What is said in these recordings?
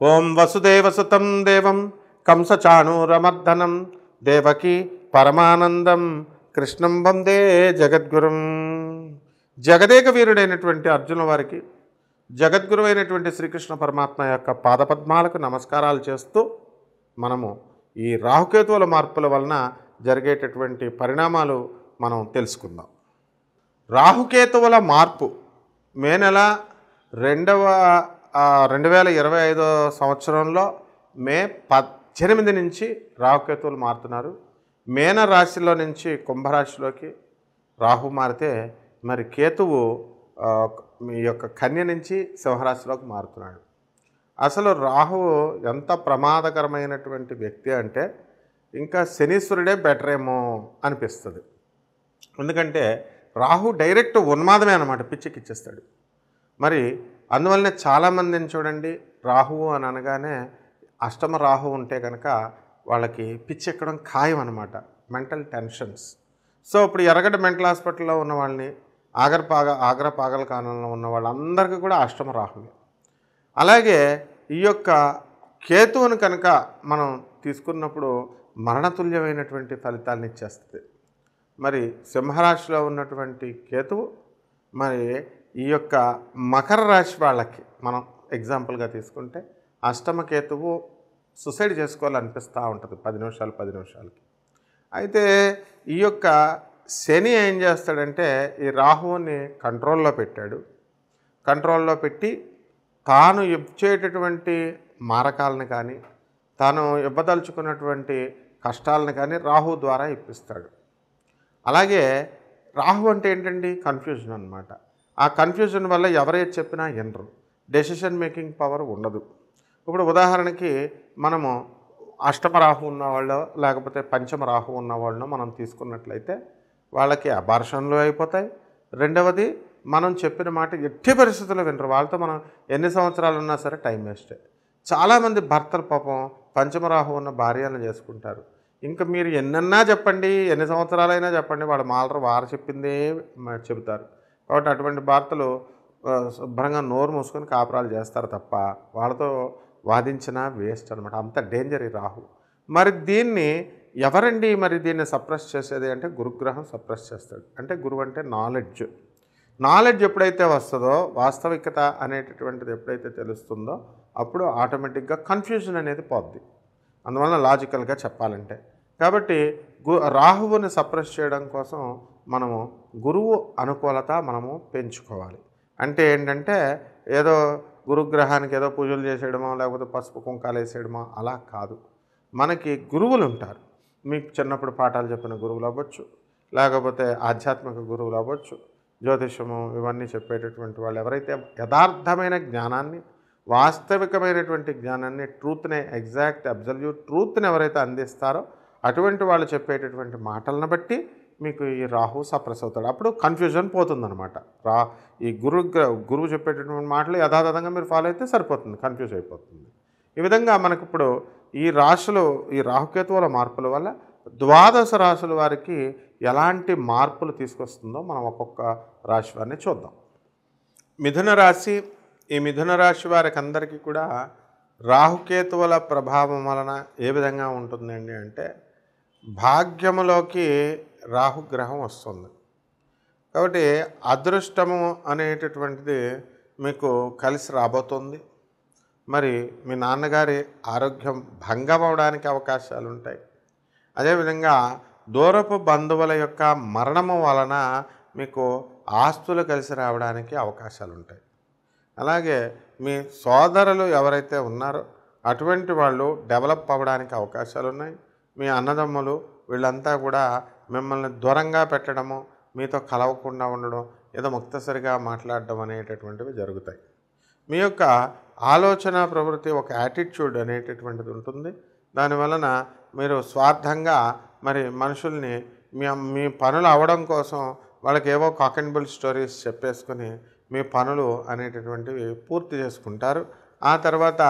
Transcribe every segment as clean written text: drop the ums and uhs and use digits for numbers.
ఓం వసుదేవసుతం దేవం కంసచాణూరమర్దనం దేవకీ పరమానందం కృష్ణం వందే జగద్గురుం. జగదేక వీరుడైనటువంటి అర్జున వారికి జగద్గురు అయినటువంటి శ్రీకృష్ణ పరమాత్మ యొక్క పాదపద్మాలకు నమస్కారాలు చేస్తూ మనము ఈ రాహుకేతువుల మార్పుల వలన జరిగేటటువంటి పరిణామాలు మనం తెలుసుకుందాం. రాహుకేతువుల మార్పు మే నెల 2025 సంవత్సరంలో మే 18 నుంచి రాహుకేతువులు మారుతున్నారు. మేన రాశిలో నుంచి కుంభరాశిలోకి రాహు మారితే మరి కేతువు మీ యొక్క కన్య నుంచి సింహరాశిలోకి మారుతున్నాడు. అసలు రాహువు ఎంత ప్రమాదకరమైనటువంటి వ్యక్తి అంటే ఇంకా శనీశ్వరుడే బెటర్ ఏమో అనిపిస్తుంది. ఎందుకంటే రాహు డైరెక్ట్ ఉన్మాదమే అన్నమాట, పిచ్చికిచ్చేస్తాడు. మరి అందువల్లనే చాలామందిని చూడండి, రాహువు అని అనగానే అష్టమ రాహు ఉంటే కనుక వాళ్ళకి పిచ్చెక్కడం ఖాయం అనమాట, మెంటల్ టెన్షన్స్. సో ఇప్పుడు ఎర్రగడ్డ మెంటల్ హాస్పిటల్లో ఉన్న వాళ్ళని, ఆగ్రా పాగలకానంలో ఉన్న వాళ్ళందరికీ కూడా అష్టమ రాహువే. అలాగే ఈ యొక్క కేతువును కనుక మనం తీసుకున్నప్పుడు మరణతుల్యమైనటువంటి ఫలితాలను ఇచ్చేస్తుంది. మరి సింహరాశిలో ఉన్నటువంటి కేతువు మరి ఈ యొక్క మకర రాశి వాళ్ళకి మనం ఎగ్జాంపుల్గా తీసుకుంటే అష్టమ కేతువు సుసైడ్ చేసుకోవాలనిపిస్తూ ఉంటుంది 10 నిమిషాలకి. అయితే ఈ యొక్క శని ఏం చేస్తాడంటే ఈ రాహువుని కంట్రోల్లో పెట్టాడు. కంట్రోల్లో పెట్టి తాను ఇచ్చేటటువంటి మారకాలను కానీ, తాను ఇవ్వదలుచుకున్నటువంటి కష్టాలను కానీ రాహు ద్వారా ఇప్పిస్తాడు. అలాగే రాహు అంటే ఏంటండి, కన్ఫ్యూజన్ అన్నమాట. ఆ కన్ఫ్యూజన్ వల్ల ఎవరైతే చెప్పినా వినరు, డెసిషన్ మేకింగ్ పవర్ ఉండదు. ఇప్పుడు ఉదాహరణకి మనము అష్టమ రాహు ఉన్నవాళ్ళు లేకపోతే పంచమ రాహు ఉన్నవాళ్ళను మనం తీసుకున్నట్లయితే వాళ్ళకి అబార్షన్లు అయిపోతాయి. రెండవది మనం చెప్పిన మాట ఎట్టి పరిస్థితుల్లో వినరు. వాళ్ళతో మనం ఎన్ని సంవత్సరాలు ఉన్నా సరే టైం వేస్టే. చాలామంది భర్తలు పాపం పంచమ రాహు ఉన్న భార్యలను చేసుకుంటారు. ఇంకా మీరు ఎన్నన్నా చెప్పండి, ఎన్ని సంవత్సరాలైనా చెప్పండి, వాడు మాలరు వారు చెప్పిందే చెబుతారు. కాబట్టి అటువంటి భర్తలు శుభ్రంగా నోరు మూసుకొని కాపురాలు చేస్తారు తప్ప వాళ్ళతో వాదించినా వేస్ట్ అనమాట. అంత డేంజర్ ఈ రాహు. మరి దీన్ని ఎవరండి మరి దీన్ని సప్రెస్ చేసేది అంటే గురుగ్రహం సప్రెస్ చేస్తాడు. అంటే గురువు అంటే నాలెడ్జ్ ఎప్పుడైతే వస్తుందో, వాస్తవికత అనేటటువంటిది ఎప్పుడైతే తెలుస్తుందో అప్పుడు ఆటోమేటిక్గా కన్ఫ్యూజన్ అనేది పోద్ది. అందువల్ల లాజికల్గా చెప్పాలంటే కాబట్టి రాహువుని సప్రెస్ చేయడం కోసం మనము గురువు అనుకూలత మనము పెంచుకోవాలి. అంటే ఏంటంటే ఏదో గురుగ్రహానికి ఏదో పూజలు చేసేయడమో లేకపోతే పసుపు కుంకాలు వేసేయడమో అలా కాదు. మనకి గురువులు ఉంటారు. మీకు చిన్నప్పుడు పాఠాలు చెప్పిన గురువులు అవ్వచ్చు, లేకపోతే ఆధ్యాత్మిక గురువులు అవ్వచ్చు, జ్యోతిషము ఇవన్నీ చెప్పేటటువంటి వాళ్ళు ఎవరైతే యథార్థమైన జ్ఞానాన్ని, వాస్తవికమైనటువంటి జ్ఞానాన్ని, ట్రూత్ని, ఎగ్జాక్ట్ అబ్జల్యూట్ ట్రూత్ని ఎవరైతే అందిస్తారో అటువంటి వాళ్ళు చెప్పేటటువంటి మాటలను బట్టి మీకు ఈ రాహు సప్రెస్ అవుతాడు. అప్పుడు కన్ఫ్యూజన్ పోతుందన్నమాట. ఈ గురువు చెప్పేటటువంటి మాటలు యథాతథంగా మీరు ఫాలో అయితే సరిపోతుంది, కన్ఫ్యూజ్ అయిపోతుంది. ఈ విధంగా మనకి ఇప్పుడు ఈ రాశులు, ఈ రాహుకేతువుల మార్పుల వల్ల 12 రాశుల వారికి ఎలాంటి మార్పులు తీసుకొస్తుందో మనం ఒక్కొక్క రాశి వారిని చూద్దాం. మిథున రాశి, ఈ మిథున రాశి వారికి అందరికీ కూడా రాహుకేతువుల ప్రభావం వలన ఏ విధంగా ఉంటుందండి అంటే భాగ్యములోకి రాహుగ్రహం వస్తుంది. కాబట్టి అదృష్టము అనేటటువంటిది మీకు కలిసి రాబోతుంది. మరి మీ నాన్నగారి ఆరోగ్యం భంగం అవడానికి అవకాశాలు ఉంటాయి. అదేవిధంగా దూరపు బంధువుల యొక్క మరణము వలన మీకు ఆస్తులు కలిసి రావడానికి అవకాశాలు ఉంటాయి. అలాగే మీ సోదరులు ఎవరైతే ఉన్నారో అటువంటి వాళ్ళు డెవలప్ అవ్వడానికి అవకాశాలు ఉన్నాయి. మీ అన్నదమ్ములు వీళ్ళంతా కూడా మిమ్మల్ని దూరంగా పెట్టడము, మీతో కలవకుండా ఉండడం, ఏదో ముక్తసరిగా మాట్లాడడం అనేటటువంటివి జరుగుతాయి. మీ యొక్క ఆలోచన ప్రవృత్తి, ఒక యాటిట్యూడ్ అనేటటువంటిది ఉంటుంది. దానివలన మీరు స్వార్థంగా మరి మనుషుల్ని మీ పనులు అవ్వడం కోసం వాళ్ళకి ఏవో కాక్ అండ్ బుల్ స్టోరీస్ చెప్పేసుకొని మీ పనులు అనేటటువంటివి పూర్తి చేసుకుంటారు. ఆ తర్వాత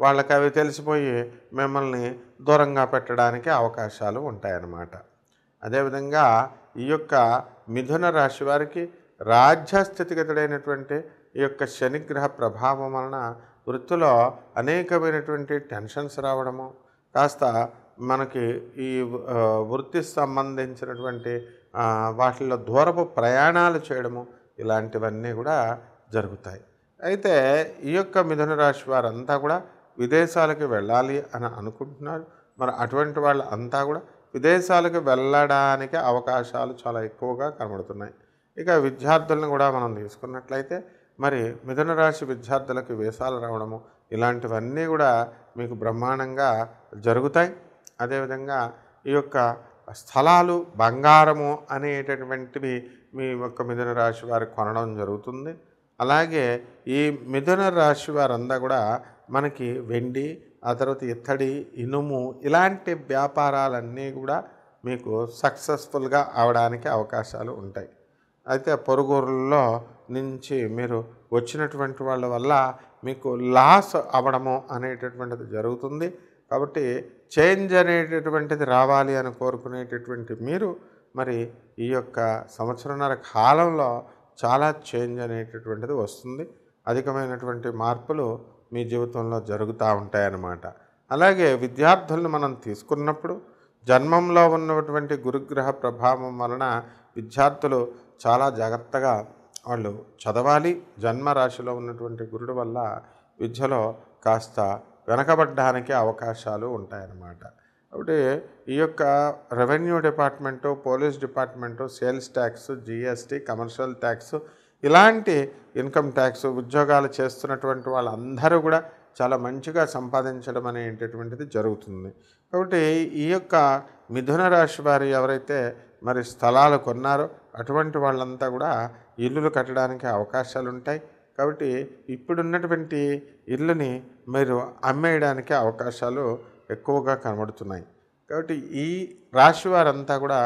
వాళ్ళకి అవి తెలిసిపోయి మిమ్మల్ని దూరంగా పెట్టడానికి అవకాశాలు ఉంటాయన్నమాట. అదేవిధంగా ఈ యొక్క మిథున రాశి వారికి రాజ్య స్థితిగతుడైనటువంటి ఈ యొక్క శనిగ్రహ ప్రభావం వలన వృత్తిలో అనేకమైనటువంటి టెన్షన్స్ రావడము, కాస్త మనకి ఈ వృత్తికి సంబంధించినటువంటి వాటిల్లో దూరపు ప్రయాణాలు చేయడము, ఇలాంటివన్నీ కూడా జరుగుతాయి. అయితే ఈ యొక్క మిథున రాశి వారంతా కూడా విదేశాలకు వెళ్ళాలి అని అనుకుంటున్నారు. మరి అటువంటి వాళ్ళు అంతా కూడా విదేశాలకు వెళ్ళడానికి అవకాశాలు చాలా ఎక్కువగా కనబడుతున్నాయి. ఇక విద్యార్థులను కూడా మనం తీసుకున్నట్లయితే మరి మిథున రాశి విద్యార్థులకు వీసాలు రావడము, ఇలాంటివన్నీ కూడా మీకు బ్రహ్మాండంగా జరుగుతాయి. అదేవిధంగా ఈ యొక్క స్థలాలు, బంగారము అనేటటువంటివి మీ యొక్క మిథున రాశి వారు కొనడం జరుగుతుంది. అలాగే ఈ మిథున రాశి వారంతా కూడా మనకి వెండి, ఆ తర్వాత ఇత్తడి, ఇనుము ఇలాంటి వ్యాపారాలన్నీ కూడా మీకు సక్సెస్ఫుల్గా అవడానికి అవకాశాలు ఉంటాయి. అయితే పొరుగురుల్లో నుంచి మీరు వచ్చినటువంటి వాళ్ళ వల్ల మీకు లాస్ అవ్వడము అనేటటువంటిది జరుగుతుంది. కాబట్టి చేంజ్ అనేటటువంటిది రావాలి అని కోరుకునేటటువంటి మీరు మరి ఈ యొక్క సంవత్సరంన్నర కాలంలో చాలా చేంజ్ అనేటటువంటిది వస్తుంది. అధికమైనటువంటి మార్పులు మీ జీవితంలో జరుగుతూ ఉంటాయన్నమాట. అలాగే విద్యార్థులను మనం తీసుకున్నప్పుడు జన్మంలో ఉన్నటువంటి గురుగ్రహ ప్రభావం వలన విద్యార్థులు చాలా జాగ్రత్తగా వాళ్ళు చదవాలి. జన్మరాశిలో ఉన్నటువంటి గురుడు వల్ల విద్యలో కాస్త వెనకబడ్డానికి అవకాశాలు ఉంటాయన్నమాట. కాబట్టి ఈ యొక్క revenue department, police department, sales tax, GST, commercial tax ఇలాంటి ఇన్కమ్ ట్యాక్స్ ఉద్యోగాలు చేస్తున్నటువంటి వాళ్ళందరూ కూడా చాలా మంచిగా సంపాదించడం అనేటటువంటిది జరుగుతుంది. కాబట్టి ఈ యొక్క మిథున రాశి వారు ఎవరైతే మరి స్థలాలు కొన్నారో అటువంటి వాళ్ళంతా కూడా ఇల్లులు కట్టడానికి అవకాశాలు ఉంటాయి. కాబట్టి ఇప్పుడున్నటువంటి ఇల్లుని మీరు అమ్మేయడానికి అవకాశాలు ఎక్కువగా కనబడుతున్నాయి. కాబట్టి ఈ రాశి వారంతా కూడా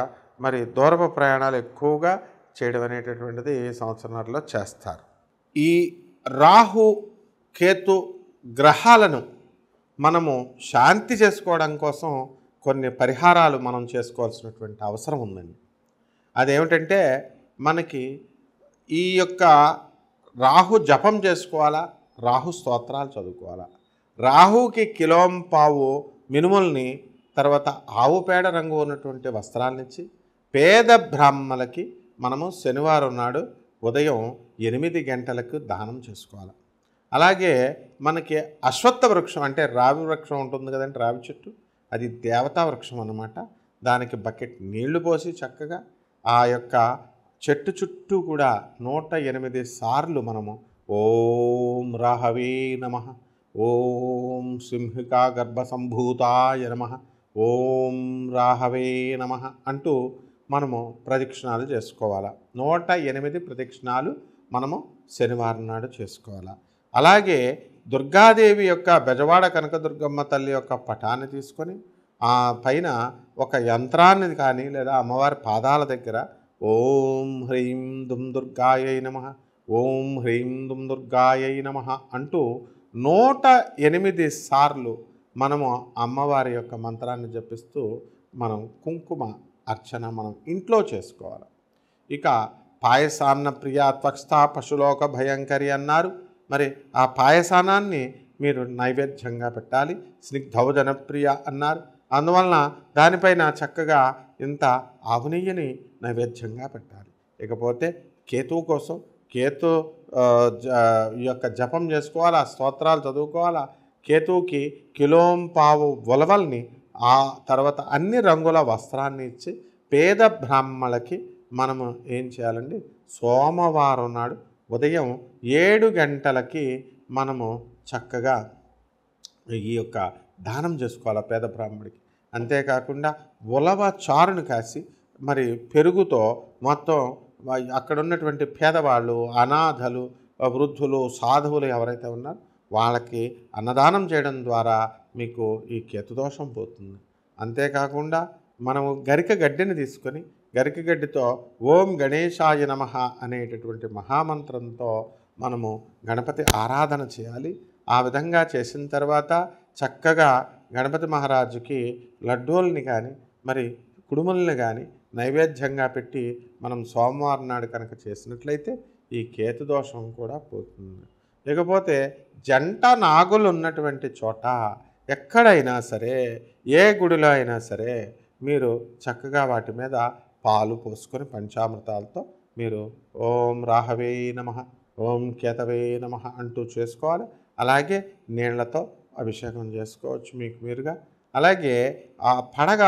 మరి దూరపు ప్రయాణాలు ఎక్కువగా చేయడం అనేటటువంటిది సంవత్సరాల్లో చేస్తారు. ఈ రాహు, కేతు గ్రహాలను మనము శాంతి చేసుకోవడం కోసం కొన్ని పరిహారాలు మనం చేసుకోవాల్సినటువంటి అవసరం ఉందండి. అదేమిటంటే మనకి ఈ యొక్క రాహు జపం చేసుకోవాలా, రాహు స్తోత్రాలు చదువుకోవాలా. రాహుకి కిలోంపావు మినుముల్ని, తర్వాత ఆవు పేడ రంగు ఉన్నటువంటి వస్త్రాలనిచ్చి పేద బ్రాహ్మలకి మనము శనివారం నాడు ఉదయం 8 గంటలకు దానం చేసుకోవాలి. అలాగే మనకి అశ్వత్థ వృక్షం అంటే రావి వృక్షం ఉంటుంది కదండి, రావి చెట్టు, అది దేవతా వృక్షం అన్నమాట. దానికి బకెట్ నీళ్లు పోసి చక్కగా ఆ యొక్క చెట్టు చుట్టూ కూడా 108 సార్లు మనము ఓం రాహవే నమః, ఓం సింహికా గర్భసంభూతాయ నమః, ఓం రాహవే నమః అంటూ మనము ప్రదక్షిణాలు చేసుకోవాలి. 108 ప్రదక్షిణాలు మనము శనివారం నాడు చేసుకోవాలి. అలాగే దుర్గాదేవి యొక్క బెజవాడ కనకదుర్గమ్మ తల్లి యొక్క పటాన్ని తీసుకొని ఆ పైన ఒక యంత్రాన్ని కానీ లేదా అమ్మవారి పాదాల దగ్గర ఓం హ్రీం దుం దుర్గాయై నమః, ఓం హ్రీం దుం దుర్గాయై నమః అంటూ 108 సార్లు మనము అమ్మవారి యొక్క మంత్రాన్ని జపిస్తూ మనం కుంకుమ అర్చన మనం ఇంట్లో చేసుకోవాలి. ఇక పాయసాన్న ప్రియ త్వక్స్థా పశులోక భయంకరి అన్నారు. మరి ఆ పాయసానాన్ని మీరు నైవేద్యంగా పెట్టాలి. స్నిగ్ధౌజన ప్రియ అన్నారు. అందువలన దానిపైన చక్కగా ఇంత ఆవు నెయ్యిని నైవేద్యంగా పెట్టాలి. ఇకపోతే కేతువు కోసం కేతు ఈ యొక్క జపం చేసుకోవాలా, స్తోత్రాలు చదువుకోవాలా. కేతువుకి కిలోంపావు ఉలవల్ని, ఆ తర్వాత అన్ని రంగుల వస్త్రాన్ని ఇచ్చి పేద బ్రాహ్మణులకి మనము ఏం చేయాలండి, సోమవారం నాడు ఉదయం 7 గంటలకి మనము చక్కగా ఈ యొక్క దానం చేసుకోవాలి పేద బ్రాహ్మడికి. అంతేకాకుండా ఉలవ చారును కాసి మరి పెరుగుతో మొత్తం అక్కడ ఉన్నటువంటి పేదవాళ్ళు, అనాథలు, వృద్ధులు, సాధువులు ఎవరైతే ఉన్నారో వాళ్ళకి అన్నదానం చేయడం ద్వారా మీకు ఈ కేతుదోషం పోతుంది. అంతేకాకుండా మనము గరిక గడ్డిని తీసుకొని గరిక గడ్డితో ఓం గణేశాయ నమః అనేటటువంటి మహామంత్రంతో మనము గణపతి ఆరాధన చేయాలి. ఆ విధంగా చేసిన తర్వాత చక్కగా గణపతి మహారాజుకి లడ్డూల్ని కానీ మరి కుడుముల్ని కానీ నైవేద్యంగా పెట్టి మనం సోమవారం నాడు కనుక చేసినట్లయితే ఈ కేతుదోషం కూడా పోతుంది. ఇకపోతే జంట నాగులు ఉన్నటువంటి చోట ఎక్కడైనా సరే, ఏ గుడిలో అయినా సరే మీరు చక్కగా వాటి మీద పాలు పోసుకొని పంచామృతాలతో మీరు ఓం రాహవే నమః, ఓం కేతవే నమః అంటూ చేసుకోవాలి. అలాగే నీళ్లతో అభిషేకం చేసుకోవచ్చు మీకు మీరుగా. అలాగే ఆ పడగ,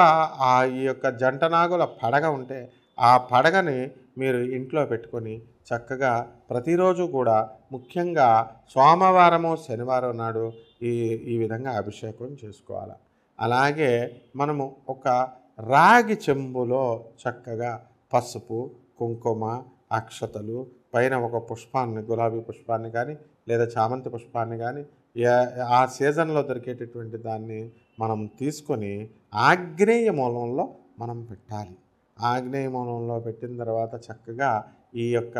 ఈ యొక్క జంట నాగుల పడగ ఉంటే ఆ పడగని మీరు ఇంట్లో పెట్టుకొని చక్కగా ప్రతిరోజు కూడా, ముఖ్యంగా సోమవారము శనివారం నాడు ఈ ఈ విధంగా అభిషేకం చేసుకోవాలి. అలాగే మనము ఒక రాగి చెంబులో చక్కగా పసుపు, కుంకుమ, అక్షతలు, పైన ఒక పుష్పాన్ని, గులాబీ పుష్పాన్ని కానీ లేదా చామంతి పుష్పాన్ని కానీ, ఆ సీజన్లో దొరికేటటువంటి దాన్ని మనం తీసుకొని ఆగ్నేయ మూలంలో మనం పెట్టాలి. ఆగ్నేయ మూలంలో పెట్టిన తర్వాత చక్కగా ఈ యొక్క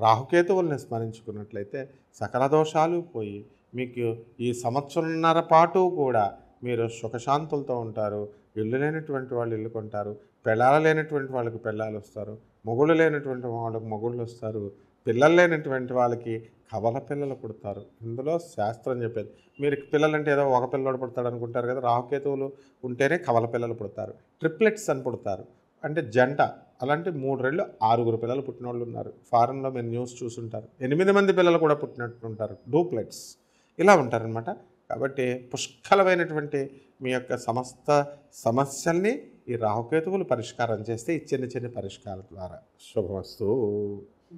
రాహుకేతువుల్ని స్మరించుకున్నట్లయితే సకల దోషాలు పోయి మీకు ఈ సంవత్సరంన్నర పాటు కూడా మీరు సుఖశాంతులతో ఉంటారు. ఇల్లు లేనటువంటి వాళ్ళు ఇల్లు కొంటారు, పెళ్ళాలు లేనటువంటి వాళ్ళకి పెళ్ళాలు వస్తారు, మొగుళ్ళు లేనటువంటి వాళ్ళకి మొగుళ్ళు వస్తారు, పిల్లలు లేనటువంటి వాళ్ళకి కవల పిల్లలు పుడతారు. ఇందులో శాస్త్రం చెప్పేది. మీరు పిల్లలంటే ఏదో ఒక పిల్లడు పుడతాడు అనుకుంటారు కదా, రాహుకేతువులు ఉంటేనే కవల పిల్లలు పుడతారు. ట్రిప్లెట్స్ అని పుడతారు, అంటే జంట. అలాంటి 3 రెళ్ళు 6 పిల్లలు పుట్టిన వాళ్ళు ఉన్నారు. ఫారెన్లో మీరు న్యూస్ చూసుంటారు. 8 మంది పిల్లలు కూడా పుట్టినట్టుంటారు, డూప్లెట్స్. ఇలా ఉంటారనమాట. కాబట్టి పుష్కలమైనటువంటి మీ యొక్క సమస్త సమస్యల్ని ఈ రాహుకేతువులు పరిష్కారం చేస్తే ఈ చిన్న చిన్న పరిష్కారం ద్వారా శుభమస్తు.